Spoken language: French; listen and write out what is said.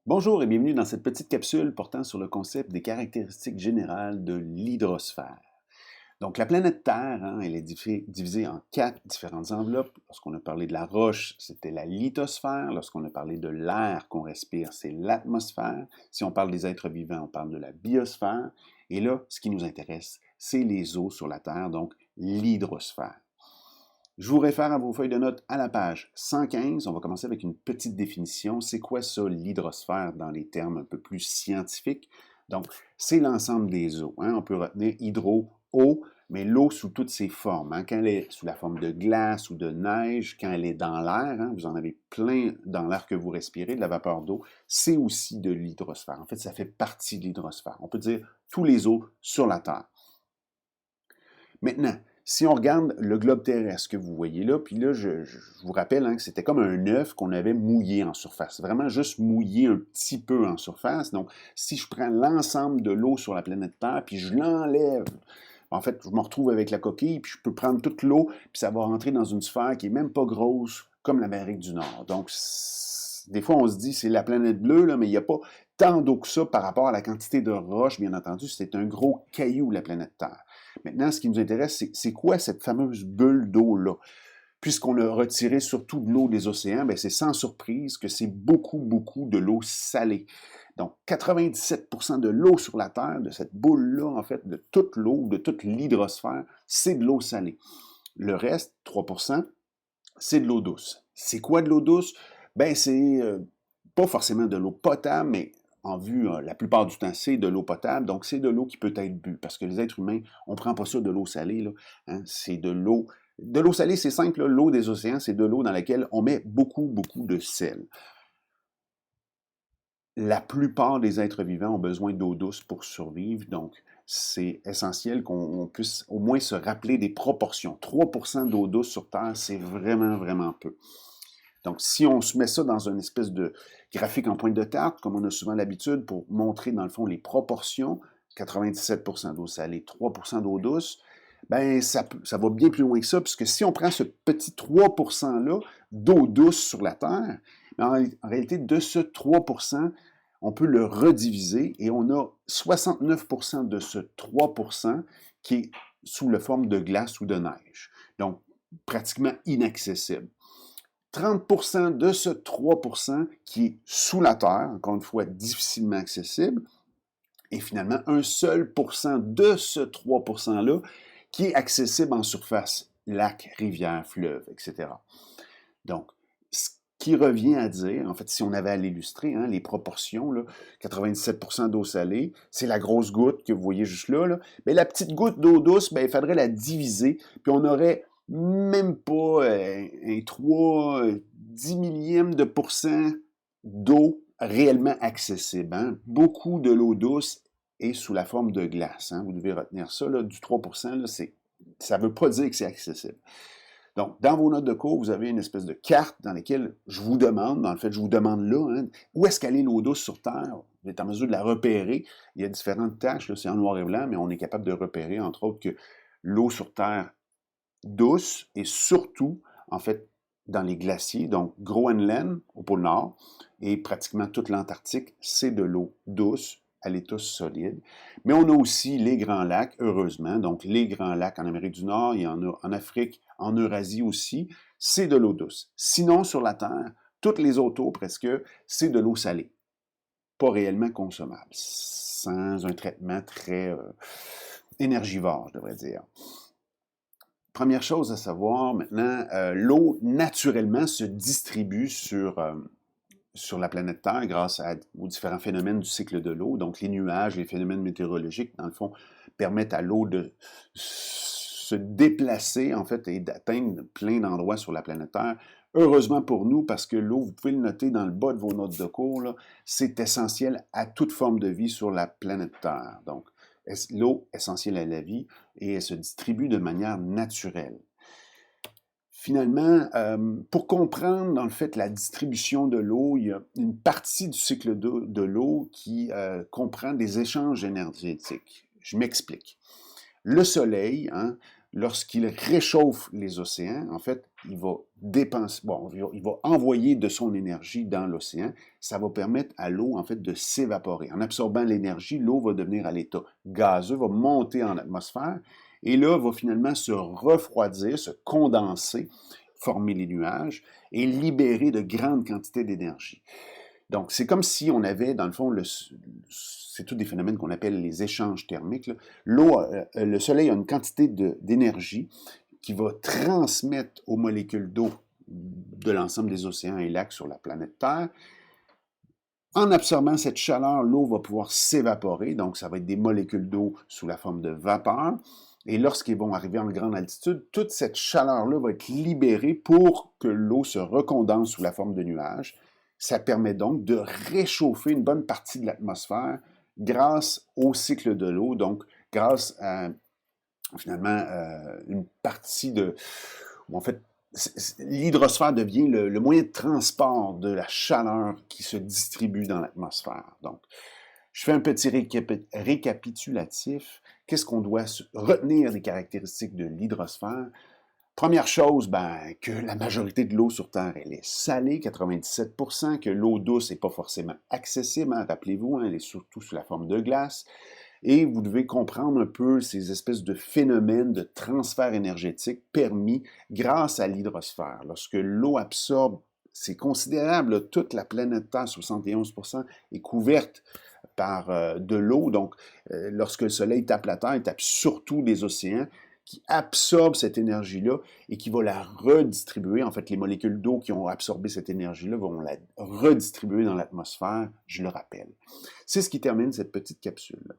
Bonjour et bienvenue dans cette petite capsule portant sur le concept des caractéristiques générales de l'hydrosphère. Donc, la planète Terre, elle est divisée en quatre différentes enveloppes. Lorsqu'on a parlé de la roche, c'était la lithosphère. Lorsqu'on a parlé de l'air qu'on respire, c'est l'atmosphère. Si on parle des êtres vivants, on parle de la biosphère. Et là, ce qui nous intéresse, c'est les eaux sur la Terre, donc l'hydrosphère. Je vous réfère à vos feuilles de notes à la page 115. On va commencer avec une petite définition. C'est quoi ça, l'hydrosphère, dans les termes un peu plus scientifiques? Donc, c'est l'ensemble des eaux. On peut retenir hydro, eau, mais l'eau sous toutes ses formes. Quand elle est sous la forme de glace ou de neige, quand elle est dans l'air, vous en avez plein dans l'air que vous respirez, de la vapeur d'eau, c'est aussi de l'hydrosphère. En fait, ça fait partie de l'hydrosphère. On peut dire tous les eaux sur la Terre. Maintenant, si on regarde le globe terrestre que vous voyez là, puis là, je vous rappelle que c'était comme un œuf qu'on avait mouillé en surface, vraiment juste mouillé un petit peu en surface. Donc, si je prends l'ensemble de l'eau sur la planète Terre, puis je l'enlève, en fait, je me retrouve avec la coquille, puis je peux prendre toute l'eau, puis ça va rentrer dans une sphère qui est même pas grosse comme l'Amérique du Nord. Donc, des fois, on se dit c'est la planète bleue, là, mais il n'y a pas tant d'eau que ça par rapport à la quantité de roches, bien entendu. C'est un gros caillou, la planète Terre. Maintenant, ce qui nous intéresse, c'est quoi cette fameuse bulle d'eau-là? Puisqu'on a retiré surtout de l'eau des océans, c'est sans surprise que c'est beaucoup, beaucoup de l'eau salée. Donc, 97% de l'eau sur la Terre, de cette boule-là, en fait, de toute l'eau, de toute l'hydrosphère, c'est de l'eau salée. Le reste, 3%, c'est de l'eau douce. C'est quoi de l'eau douce? C'est pas forcément de l'eau potable, mais en vue, la plupart du temps, c'est de l'eau potable. Donc, c'est de l'eau qui peut être bue. Parce que les êtres humains, on ne prend pas ça de l'eau salée. Là, c'est de l'eau. De l'eau salée, c'est simple. L'eau des océans, c'est de l'eau dans laquelle on met beaucoup, beaucoup de sel. La plupart des êtres vivants ont besoin d'eau douce pour survivre. Donc, c'est essentiel qu'on puisse au moins se rappeler des proportions. 3% d'eau douce sur Terre, c'est vraiment, vraiment peu. Donc, si on se met ça dans une espèce de graphique en pointe de tarte, comme on a souvent l'habitude pour montrer, dans le fond, les proportions, 97% d'eau salée, 3% d'eau douce, ça va bien plus loin que ça, puisque si on prend ce petit 3%-là d'eau douce sur la Terre, en réalité, de ce 3%, on peut le rediviser et on a 69% de ce 3% qui est sous la forme de glace ou de neige. Donc, pratiquement inaccessible. 30% de ce 3% qui est sous la terre, encore une fois difficilement accessible, et finalement un seul pourcent de ce 3%-là qui est accessible en surface, lac, rivière, fleuve, etc. Donc, ce qui revient à dire, en fait, si on avait à l'illustrer, les proportions, là, 97% d'eau salée, c'est la grosse goutte que vous voyez juste là. Mais la petite goutte d'eau douce, il faudrait la diviser, puis on aurait même pas un 3, 10 millième de pourcent d'eau réellement accessible. Beaucoup de l'eau douce est sous la forme de glace. Vous devez retenir ça, là, du 3%, là, ça ne veut pas dire que c'est accessible. Donc, dans vos notes de cours, vous avez une espèce de carte dans laquelle je vous demande, je vous demande là, où est-ce qu'elle est l'eau douce sur Terre? Vous êtes en mesure de la repérer. Il y a différentes tâches, là, c'est en noir et blanc, mais on est capable de repérer, entre autres, que l'eau sur Terre douce et surtout, en fait, dans les glaciers, donc Groenland au pôle Nord et pratiquement toute l'Antarctique, c'est de l'eau douce, elle est tous solide. Mais on a aussi les grands lacs, heureusement, donc les grands lacs en Amérique du Nord, il y en a en Afrique, en Eurasie aussi, c'est de l'eau douce. Sinon, sur la Terre, toutes les autres eaux, presque, c'est de l'eau salée, pas réellement consommable, sans un traitement très énergivore, je devrais dire. Première chose à savoir maintenant, l'eau naturellement se distribue sur la planète Terre grâce aux différents phénomènes du cycle de l'eau. Donc les nuages, les phénomènes météorologiques, dans le fond, permettent à l'eau de se déplacer en fait et d'atteindre plein d'endroits sur la planète Terre. Heureusement pour nous, parce que l'eau, vous pouvez le noter dans le bas de vos notes de cours, c'est essentiel à toute forme de vie sur la planète Terre. Donc, l'eau essentielle à la vie et elle se distribue de manière naturelle. Finalement, pour comprendre, dans le fait, la distribution de l'eau, il y a une partie du cycle de l'eau qui comprend des échanges énergétiques. Je m'explique. Le Soleil, lorsqu'il réchauffe les océans, en fait, il va dépenser, bon, il va envoyer de son énergie dans l'océan. Ça va permettre à l'eau, en fait, de s'évaporer. En absorbant l'énergie, l'eau va devenir à l'état gazeux, va monter en atmosphère, et là, va finalement se refroidir, se condenser, former les nuages, et libérer de grandes quantités d'énergie. Donc, c'est comme si on avait, dans le fond, c'est tous des phénomènes qu'on appelle les échanges thermiques. L'eau, le Soleil a une quantité d'énergie qui va transmettre aux molécules d'eau de l'ensemble des océans et lacs sur la planète Terre. En absorbant cette chaleur, l'eau va pouvoir s'évaporer, donc ça va être des molécules d'eau sous la forme de vapeur. Et lorsqu'ils vont arriver en grande altitude, toute cette chaleur-là va être libérée pour que l'eau se recondense sous la forme de nuages. Ça permet donc de réchauffer une bonne partie de l'atmosphère grâce au cycle de l'eau, donc grâce à finalement une partie de... En fait, l'hydrosphère devient le moyen de transport de la chaleur qui se distribue dans l'atmosphère. Donc, je fais un petit récapitulatif. Qu'est-ce qu'on doit retenir des caractéristiques de l'hydrosphère? Première chose, que la majorité de l'eau sur Terre, elle est salée, 97%, que l'eau douce n'est pas forcément accessible, hein, rappelez-vous, hein, elle est surtout sous la forme de glace. Et vous devez comprendre un peu ces espèces de phénomènes de transfert énergétique permis grâce à l'hydrosphère. Lorsque l'eau absorbe, c'est considérable, toute la planète Terre, 71%, est couverte par de l'eau. Donc, lorsque le Soleil tape la Terre, il tape surtout les océans qui absorbent cette énergie-là et qui va la redistribuer. En fait, les molécules d'eau qui ont absorbé cette énergie-là vont la redistribuer dans l'atmosphère, je le rappelle. C'est ce qui termine cette petite capsule.